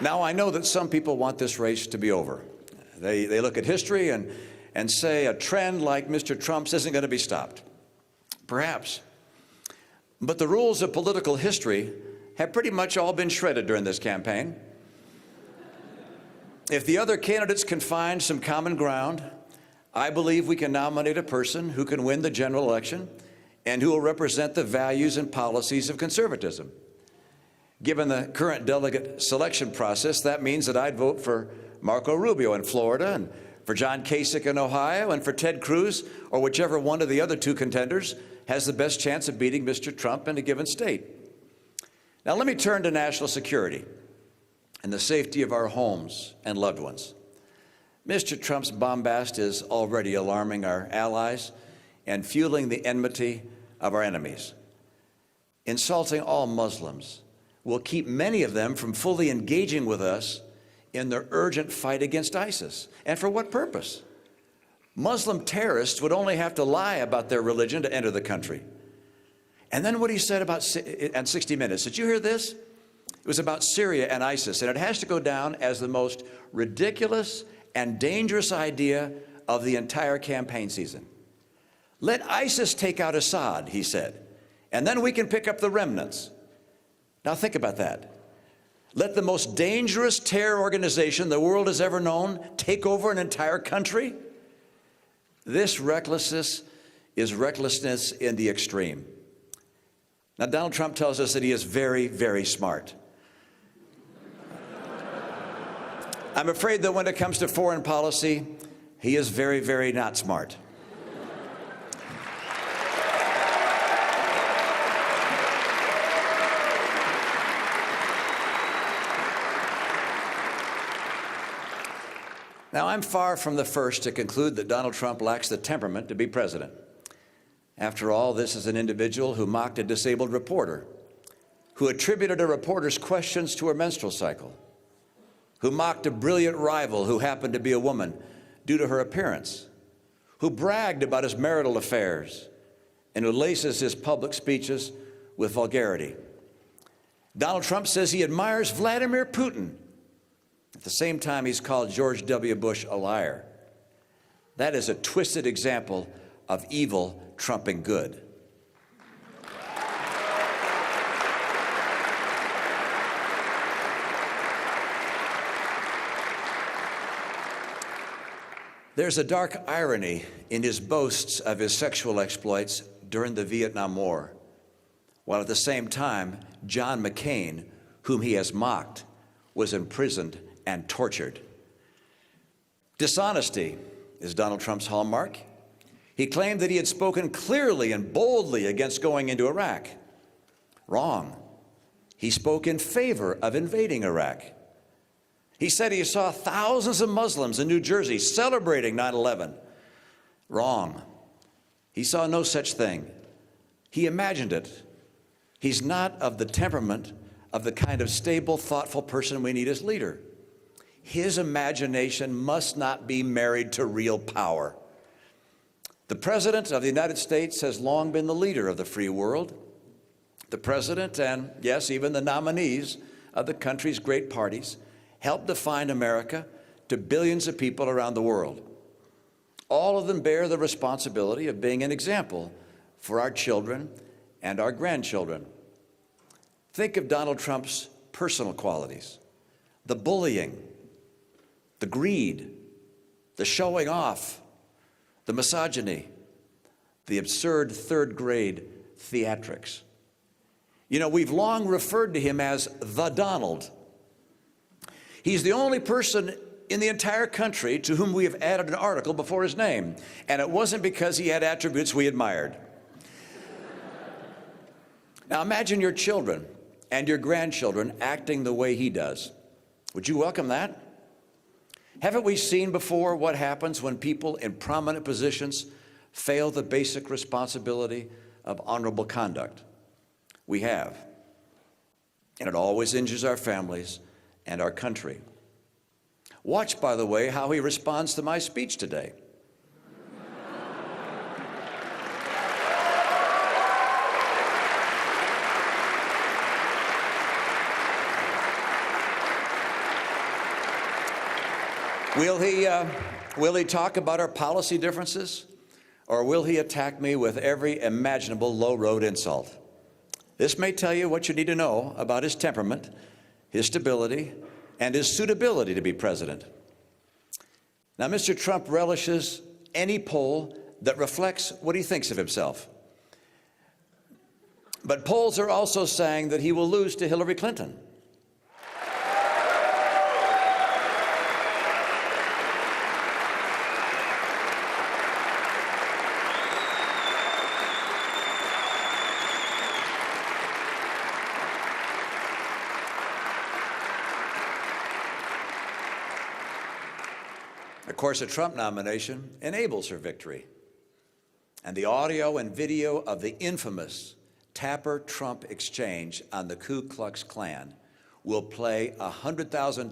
Now, I know that some people want this race to be over. They look at history and say a trend like Mr. Trump's isn't going to be stopped. Perhaps. But the rules of political history have pretty much all been shredded during this campaign. If the other candidates can find some common ground, I believe we can nominate a person who can win the general election and who will represent the values and policies of conservatism. Given the current delegate selection process, that means that I'd vote for Marco Rubio in Florida, and for John Kasich in Ohio, and for Ted Cruz, or whichever one of the other two contenders has the best chance of beating Mr. Trump in a given state. Now let me turn to national security and the safety of our homes and loved ones. Mr. Trump's bombast is already alarming our allies and fueling the enmity of our enemies. Insulting all Muslims will keep many of them from fully engaging with us in their urgent fight against ISIS. And for what purpose? Muslim terrorists would only have to lie about their religion to enter the country. And then what he said about in 60 Minutes, did you hear this? It was about Syria and ISIS, and it has to go down as the most ridiculous and dangerous idea of the entire campaign season. Let ISIS take out Assad, he said, and then we can pick up the remnants. Now think about that. Let the most dangerous terror organization the world has ever known take over an entire country? This recklessness is recklessness in the extreme. Now, Donald Trump tells us that he is very, very smart. I'm afraid that when it comes to foreign policy, he is very, very not smart. Now, I'm far from the first to conclude that Donald Trump lacks the temperament to be president. After all, this is an individual who mocked a disabled reporter, who attributed a reporter's questions to her menstrual cycle, who mocked a brilliant rival who happened to be a woman due to her appearance, who bragged about his marital affairs, and who laces his public speeches with vulgarity. Donald Trump says he admires Vladimir Putin. At the same time, he's called George W. Bush a liar. That is a twisted example of evil trumping good. There's a dark irony in his boasts of his sexual exploits during the Vietnam War, while at the same time, John McCain, whom he has mocked, was imprisoned and tortured. Dishonesty is Donald Trump's hallmark. He claimed that he had spoken clearly and boldly against going into Iraq. Wrong. He spoke in favor of invading Iraq. He said he saw thousands of Muslims in New Jersey celebrating 9/11. Wrong. He saw no such thing. He imagined it. He's not of the temperament of the kind of stable, thoughtful person we need as leader. His imagination must not be married to real power. The President of the United States has long been the leader of the free world. The President and, yes, even the nominees of the country's great parties helped define America to billions of people around the world. All of them bear the responsibility of being an example for our children and our grandchildren. Think of Donald Trump's personal qualities: the bullying, the greed, the showing off, the misogyny, the absurd third-grade theatrics. You know, we've long referred to him as the Donald. He's the only person in the entire country to whom we have added an article before his name, and it wasn't because he had attributes we admired. Now imagine your children and your grandchildren acting the way he does. Would you welcome that? Haven't we seen before what happens when people in prominent positions fail the basic responsibility of honorable conduct? We have. And it always injures our families and our country. Watch, by the way, how he responds to my speech today. Will he talk about our policy differences? Or will he attack me with every imaginable low-road insult? This may tell you what you need to know about his temperament, his stability, and his suitability to be president. Now, Mr. Trump relishes any poll that reflects what he thinks of himself. But polls are also saying that he will lose to Hillary Clinton. Of course, a Trump nomination enables her victory. And the audio and video of the infamous Tapper-Trump exchange on the Ku Klux Klan will play 100,000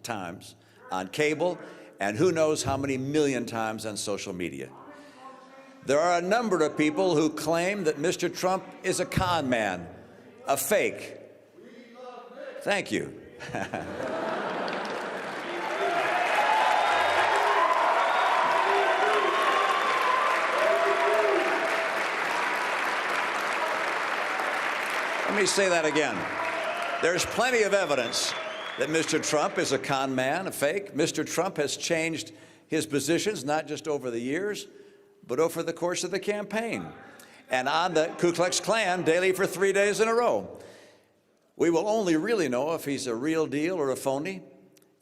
times on cable and who knows how many million times on social media. There are a number of people who claim that Mr. Trump is a con man, a fake. Thank you. Let me say that again. There's plenty of evidence that Mr. Trump is a con man, a fake. Mr. Trump has changed his positions, not just over the years, but over the course of the campaign. And on the Ku Klux Klan daily for 3 days in a row. We will only really know if he's a real deal or a phony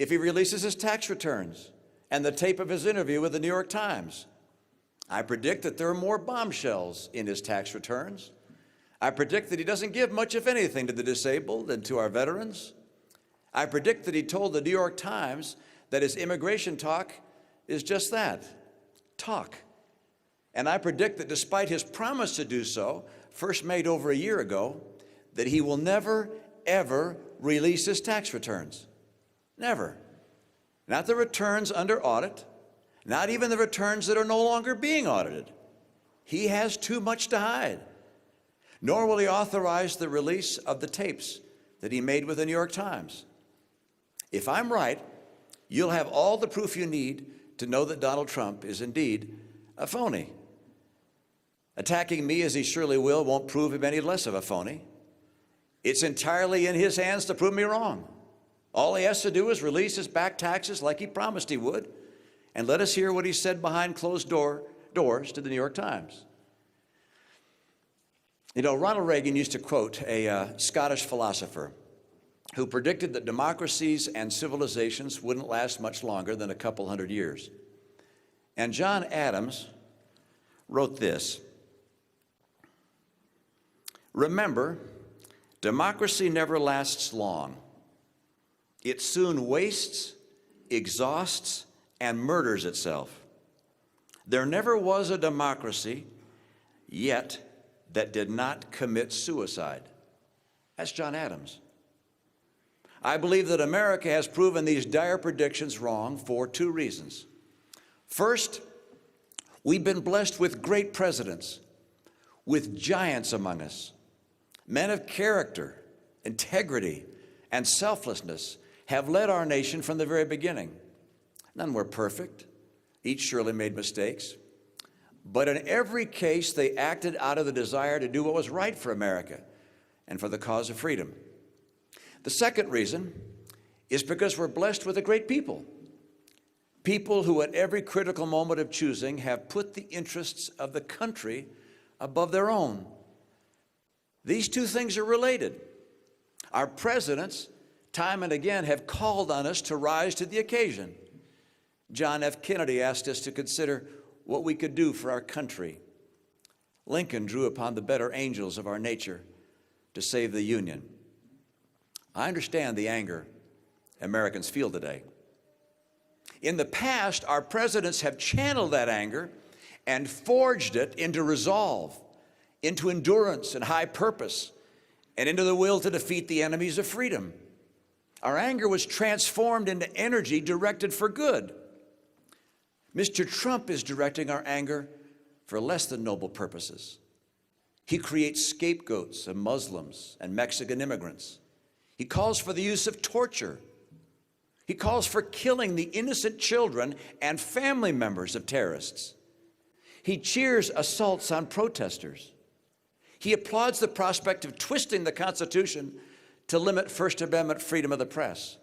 if he releases his tax returns and the tape of his interview with the New York Times. I predict that there are more bombshells in his tax returns. I predict that he doesn't give much, if anything, to the disabled and to our veterans. I predict that he told the New York Times that his immigration talk is just that, talk. And I predict that despite his promise to do so, first made over a year ago, that he will never, ever release his tax returns. Never. Not the returns under audit, not even the returns that are no longer being audited. He has too much to hide. Nor will he authorize the release of the tapes that he made with the New York Times. If I'm right, you'll have all the proof you need to know that Donald Trump is indeed a phony. Attacking me, as he surely will, won't prove him any less of a phony. It's entirely in his hands to prove me wrong. All he has to do is release his back taxes like he promised he would, and let us hear what he said behind closed doors to the New York Times. You know, Ronald Reagan used to quote a Scottish philosopher who predicted that democracies and civilizations wouldn't last much longer than a couple hundred years. And John Adams wrote this: "Remember, democracy never lasts long. It soon wastes, exhausts, and murders itself. There never was a democracy yet that did not commit suicide." That's John Adams. I believe that America has proven these dire predictions wrong for two reasons. First, we've been blessed with great presidents, with giants among us. Men of character, integrity, and selflessness have led our nation from the very beginning. None were perfect. Each surely made mistakes. But in every case, they acted out of the desire to do what was right for America and for the cause of freedom. The second reason is because we're blessed with a great people. People who at every critical moment of choosing have put the interests of the country above their own. These two things are related. Our presidents, time and again, have called on us to rise to the occasion. John F. Kennedy asked us to consider what we could do for our country. Lincoln drew upon the better angels of our nature to save the Union. I understand the anger Americans feel today. In the past, our presidents have channeled that anger and forged it into resolve, into endurance and high purpose, and into the will to defeat the enemies of freedom. Our anger was transformed into energy directed for good. Mr. Trump is directing our anger for less than noble purposes. He creates scapegoats of Muslims and Mexican immigrants. He calls for the use of torture. He calls for killing the innocent children and family members of terrorists. He cheers assaults on protesters. He applauds the prospect of twisting the Constitution to limit First Amendment freedom of the press.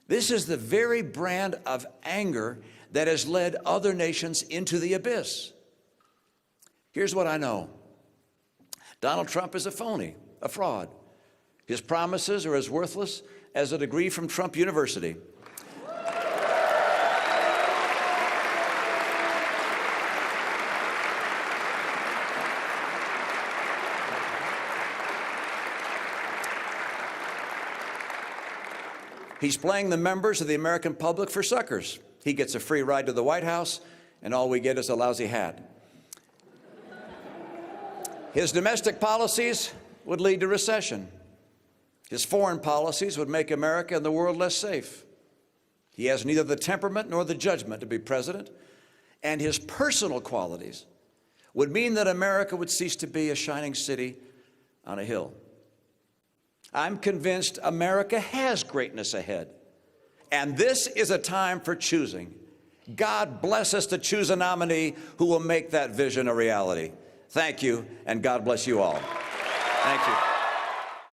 This is the very brand of anger that has led other nations into the abyss. Here's what I know. Donald Trump is a phony, a fraud. His promises are as worthless as a degree from Trump University. He's playing the members of the American public for suckers. He gets a free ride to the White House, and all we get is a lousy hat. His domestic policies would lead to recession. His foreign policies would make America and the world less safe. He has neither the temperament nor the judgment to be president, and his personal qualities would mean that America would cease to be a shining city on a hill. I'm convinced America has greatness ahead, and this is a time for choosing. God bless us to choose a nominee who will make that vision a reality. Thank you, and God bless you all. Thank you.